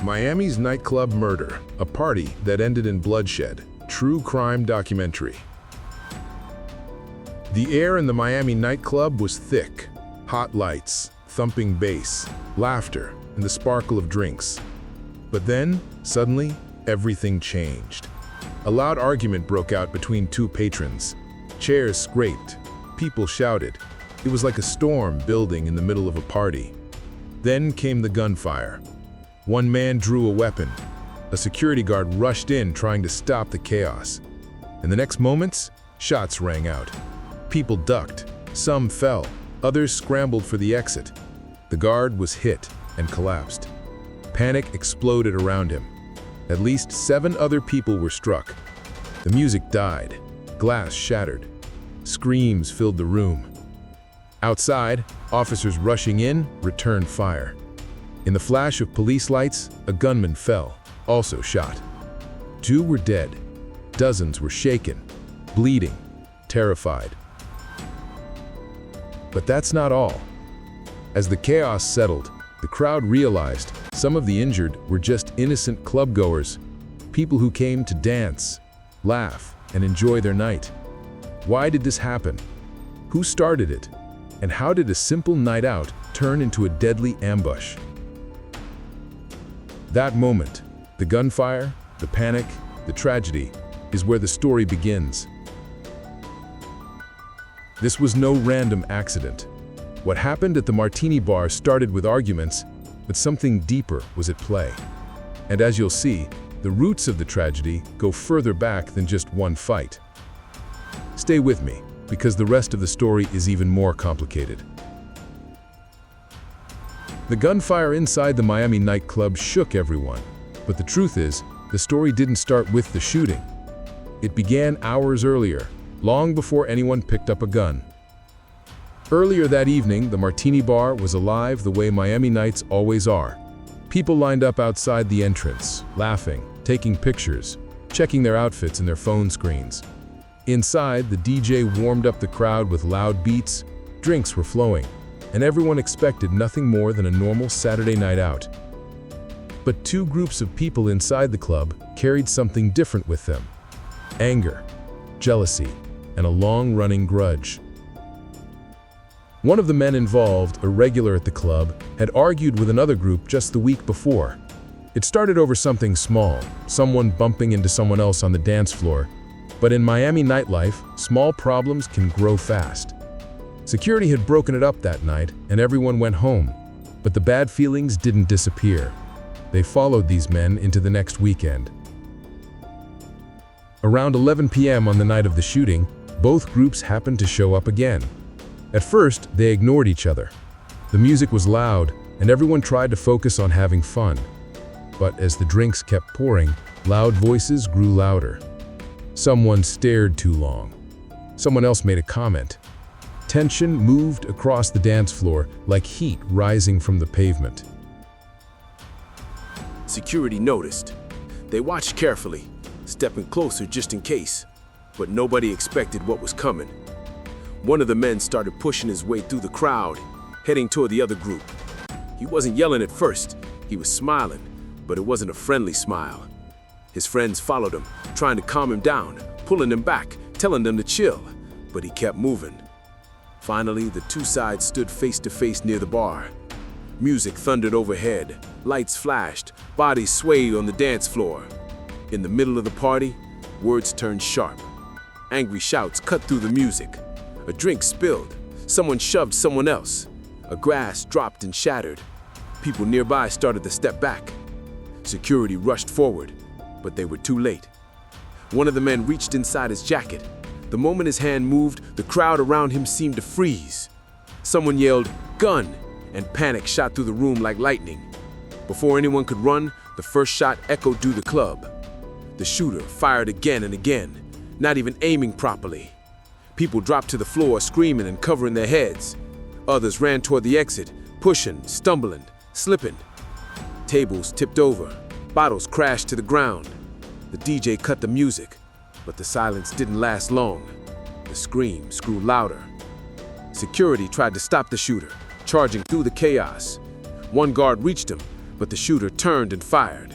Miami's Nightclub Murder, a party that ended in bloodshed. True crime documentary. The air in the Miami nightclub was thick. Hot lights, thumping bass, laughter, and the sparkle of drinks. But then, suddenly, everything changed. A loud argument broke out between two patrons. Chairs scraped. People shouted. It was like a storm building in the middle of a party. Then came the gunfire. One man drew a weapon. A security guard rushed in trying to stop the chaos. In the next moments, shots rang out. People ducked. Some fell. Others scrambled for the exit. The guard was hit and collapsed. Panic exploded around him. At least 7 other people were struck. The music died. Glass shattered. Screams filled the room. Outside, officers rushing in returned fire. In the flash of police lights, a gunman fell, also shot. 2 were dead. Dozens were shaken, bleeding, terrified. But that's not all. As the chaos settled, the crowd realized some of the injured were just innocent clubgoers, people who came to dance, laugh, and enjoy their night. Why did this happen? Who started it? And how did a simple night out turn into a deadly ambush? That moment, the gunfire, the panic, the tragedy, is where the story begins. This was no random accident. What happened at the Martini Bar started with arguments, but something deeper was at play. And as you'll see, the roots of the tragedy go further back than just one fight. Stay with me, because the rest of the story is even more complicated. The gunfire inside the Miami nightclub shook everyone, but the truth is, the story didn't start with the shooting. It began hours earlier, long before anyone picked up a gun. Earlier that evening, the Martini Bar was alive the way Miami nights always are. People lined up outside the entrance, laughing, taking pictures, checking their outfits and their phone screens. Inside, the DJ warmed up the crowd with loud beats, drinks were flowing, and everyone expected nothing more than a normal Saturday night out. But 2 groups of people inside the club carried something different with them: anger, jealousy, and a long-running grudge. One of the men involved, a regular at the club, had argued with another group just the week before. It started over something small, someone bumping into someone else on the dance floor. But in Miami nightlife, small problems can grow fast. Security had broken it up that night, and everyone went home. But the bad feelings didn't disappear. They followed these men into the next weekend. Around 11 p.m. on the night of the shooting, both groups happened to show up again. At first, they ignored each other. The music was loud, and everyone tried to focus on having fun. But as the drinks kept pouring, loud voices grew louder. Someone stared too long. Someone else made a comment. Tension moved across the dance floor like heat rising from the pavement. Security noticed. They watched carefully, stepping closer just in case, but nobody expected what was coming. One of the men started pushing his way through the crowd, heading toward the other group. He wasn't yelling at first, he was smiling, but it wasn't a friendly smile. His friends followed him, trying to calm him down, pulling him back, telling them to chill, but he kept moving. Finally, the 2 sides stood face to face near the bar. Music thundered overhead, lights flashed, bodies swayed on the dance floor. In the middle of the party, words turned sharp. Angry shouts cut through the music. A drink spilled. Someone shoved someone else. A glass dropped and shattered. People nearby started to step back. Security rushed forward, but they were too late. One of the men reached inside his jacket. The moment his hand moved, the crowd around him seemed to freeze. Someone yelled, "Gun!" and panic shot through the room like lightning. Before anyone could run, the first shot echoed through the club. The shooter fired again and again, not even aiming properly. People dropped to the floor, screaming and covering their heads. Others ran toward the exit, pushing, stumbling, slipping. Tables tipped over. Bottles crashed to the ground. The DJ cut the music, but the silence didn't last long. The screams grew louder. Security tried to stop the shooter, charging through the chaos. One guard reached him, but the shooter turned and fired.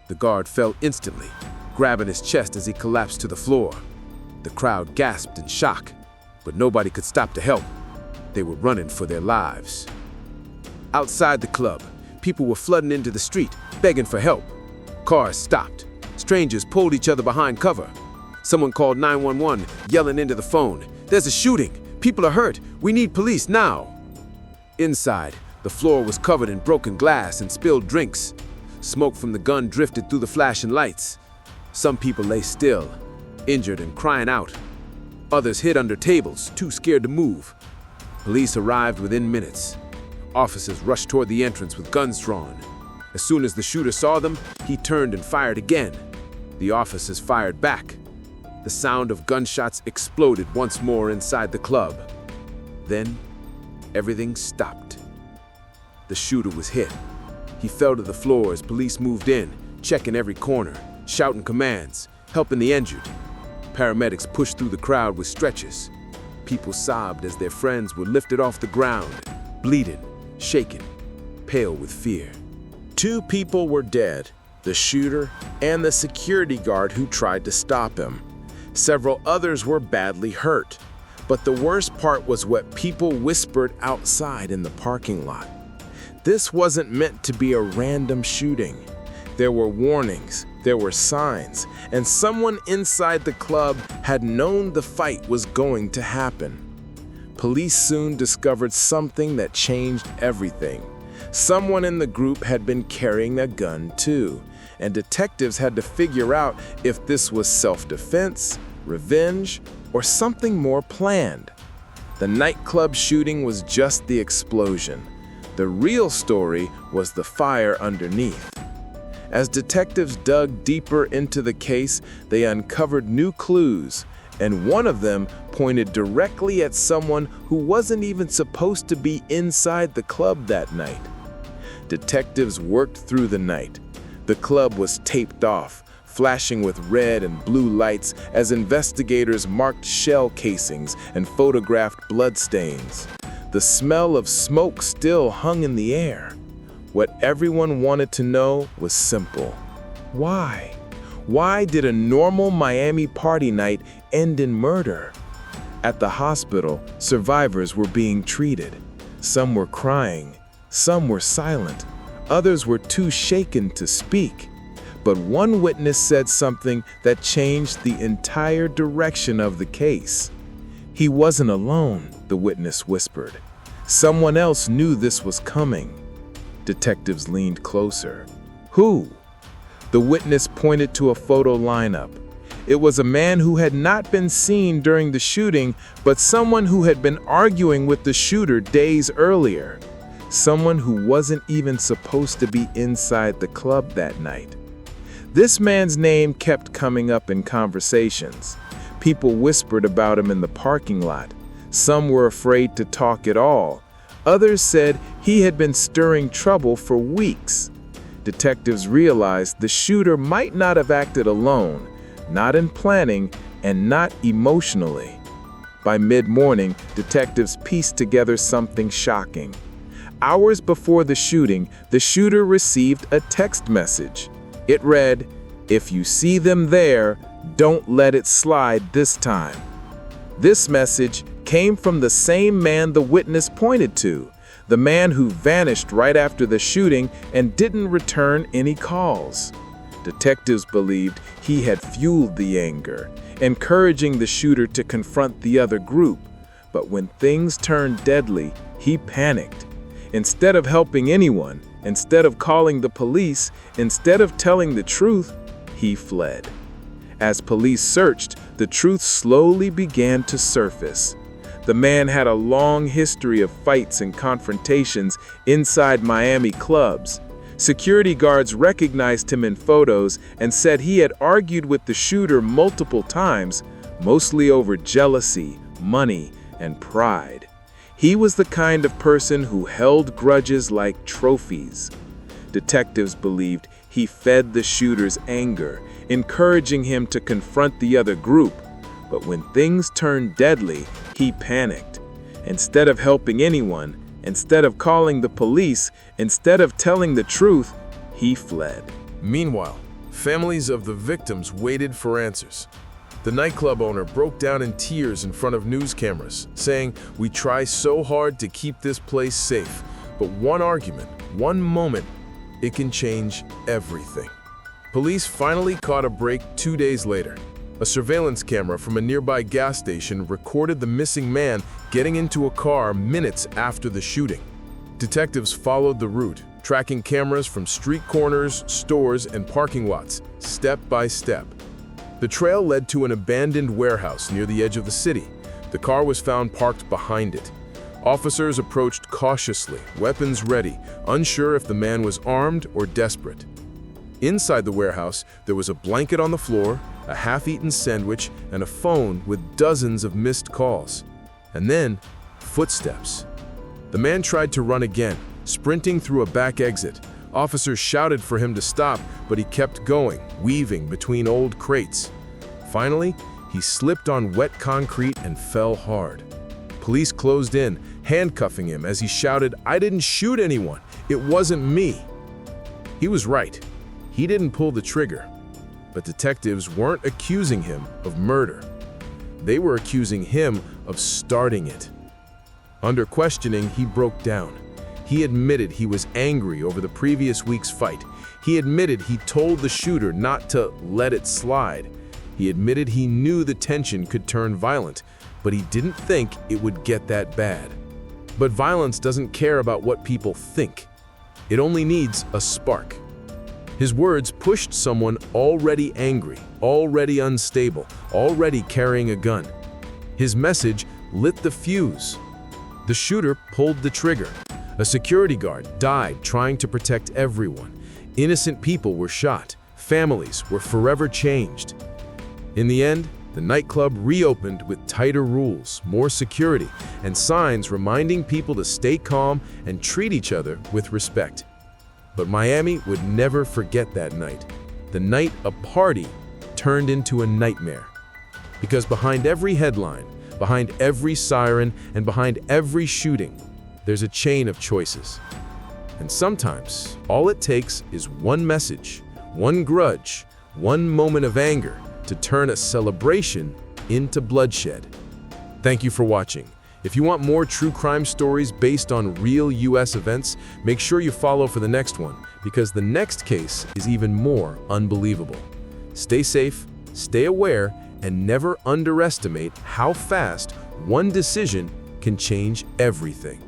The guard fell instantly, grabbing his chest as he collapsed to the floor. The crowd gasped in shock, but nobody could stop to help. They were running for their lives. Outside the club, people were flooding into the street, begging for help. Cars stopped. Strangers pulled each other behind cover. Someone called 911, yelling into the phone, "There's a shooting! People are hurt! We need police now!" Inside, the floor was covered in broken glass and spilled drinks. Smoke from the gun drifted through the flashing lights. Some people lay still, injured and crying out. Others hid under tables, too scared to move. Police arrived within minutes. Officers rushed toward the entrance with guns drawn. As soon as the shooter saw them, he turned and fired again. The officers fired back. The sound of gunshots exploded once more inside the club. Then, everything stopped. The shooter was hit. He fell to the floor as police moved in, checking every corner, shouting commands, helping the injured. Paramedics pushed through the crowd with stretchers. People sobbed as their friends were lifted off the ground, bleeding, shaken, pale with fear. 2 people were dead, the shooter and the security guard who tried to stop him. Several others were badly hurt. But the worst part was what people whispered outside in the parking lot. This wasn't meant to be a random shooting. There were warnings, there were signs, and someone inside the club had known the fight was going to happen. Police soon discovered something that changed everything. Someone in the group had been carrying a gun too, and detectives had to figure out if this was self-defense, revenge, or something more planned. The nightclub shooting was just the explosion. The real story was the fire underneath. As detectives dug deeper into the case, they uncovered new clues, and one of them pointed directly at someone who wasn't even supposed to be inside the club that night. Detectives worked through the night. The club was taped off, flashing with red and blue lights as investigators marked shell casings and photographed bloodstains. The smell of smoke still hung in the air. What everyone wanted to know was simple. Why? Why did a normal Miami party night end in murder? At the hospital, survivors were being treated. Some were crying, some were silent, others were too shaken to speak. But one witness said something that changed the entire direction of the case. He wasn't alone, the witness whispered. Someone else knew this was coming. Detectives leaned closer. Who? The witness pointed to a photo lineup. It was a man who had not been seen during the shooting, but someone who had been arguing with the shooter days earlier. Someone who wasn't even supposed to be inside the club that night. This man's name kept coming up in conversations. People whispered about him in the parking lot. Some were afraid to talk at all. Others said he had been stirring trouble for weeks. Detectives realized the shooter might not have acted alone, not in planning and not emotionally. By mid-morning, detectives pieced together something shocking. Hours before the shooting, the shooter received a text message. It read, "If you see them there, don't let it slide this time." This message came from the same man the witness pointed to, the man who vanished right after the shooting and didn't return any calls. Detectives believed he had fueled the anger, encouraging the shooter to confront the other group. But when things turned deadly, he panicked. Instead of helping anyone, instead of calling the police, instead of telling the truth, he fled. As police searched, the truth slowly began to surface. The man had a long history of fights and confrontations inside Miami clubs. Security guards recognized him in photos and said he had argued with the shooter multiple times, mostly over jealousy, money, and pride. He was the kind of person who held grudges like trophies. Detectives believed he fed the shooter's anger, encouraging him to confront the other group. But when things turned deadly, he panicked. Instead of helping anyone, instead of calling the police, instead of telling the truth, he fled. Meanwhile, families of the victims waited for answers. The nightclub owner broke down in tears in front of news cameras, saying, "We try so hard to keep this place safe, but one argument, one moment, it can change everything." Police finally caught a break 2 days later. A surveillance camera from a nearby gas station recorded the missing man getting into a car minutes after the shooting. Detectives followed the route, tracking cameras from street corners, stores, and parking lots, step by step. The trail led to an abandoned warehouse near the edge of the city. The car was found parked behind it. Officers approached cautiously, weapons ready, unsure if the man was armed or desperate. Inside the warehouse, there was a blanket on the floor, a half-eaten sandwich, and a phone with dozens of missed calls. And then, footsteps. The man tried to run again, sprinting through a back exit. Officers shouted for him to stop, but he kept going, weaving between old crates. Finally, he slipped on wet concrete and fell hard. Police closed in, handcuffing him as he shouted, "I didn't shoot anyone. It wasn't me." He was right. He didn't pull the trigger. But detectives weren't accusing him of murder. They were accusing him of starting it. Under questioning, he broke down. He admitted he was angry over the previous week's fight. He admitted he told the shooter not to let it slide. He admitted he knew the tension could turn violent, but he didn't think it would get that bad. But violence doesn't care about what people think. It only needs a spark. His words pushed someone already angry, already unstable, already carrying a gun. His message lit the fuse. The shooter pulled the trigger. A security guard died trying to protect everyone. Innocent people were shot. Families were forever changed. In the end, the nightclub reopened with tighter rules, more security, and signs reminding people to stay calm and treat each other with respect. But Miami would never forget that night. The night a party turned into a nightmare. Because behind every headline, behind every siren, and behind every shooting, there's a chain of choices. And sometimes, all it takes is one message, one grudge, one moment of anger to turn a celebration into bloodshed. Thank you for watching. If you want more true crime stories based on real US events, make sure you follow for the next one, because the next case is even more unbelievable. Stay safe, stay aware, and never underestimate how fast one decision can change everything.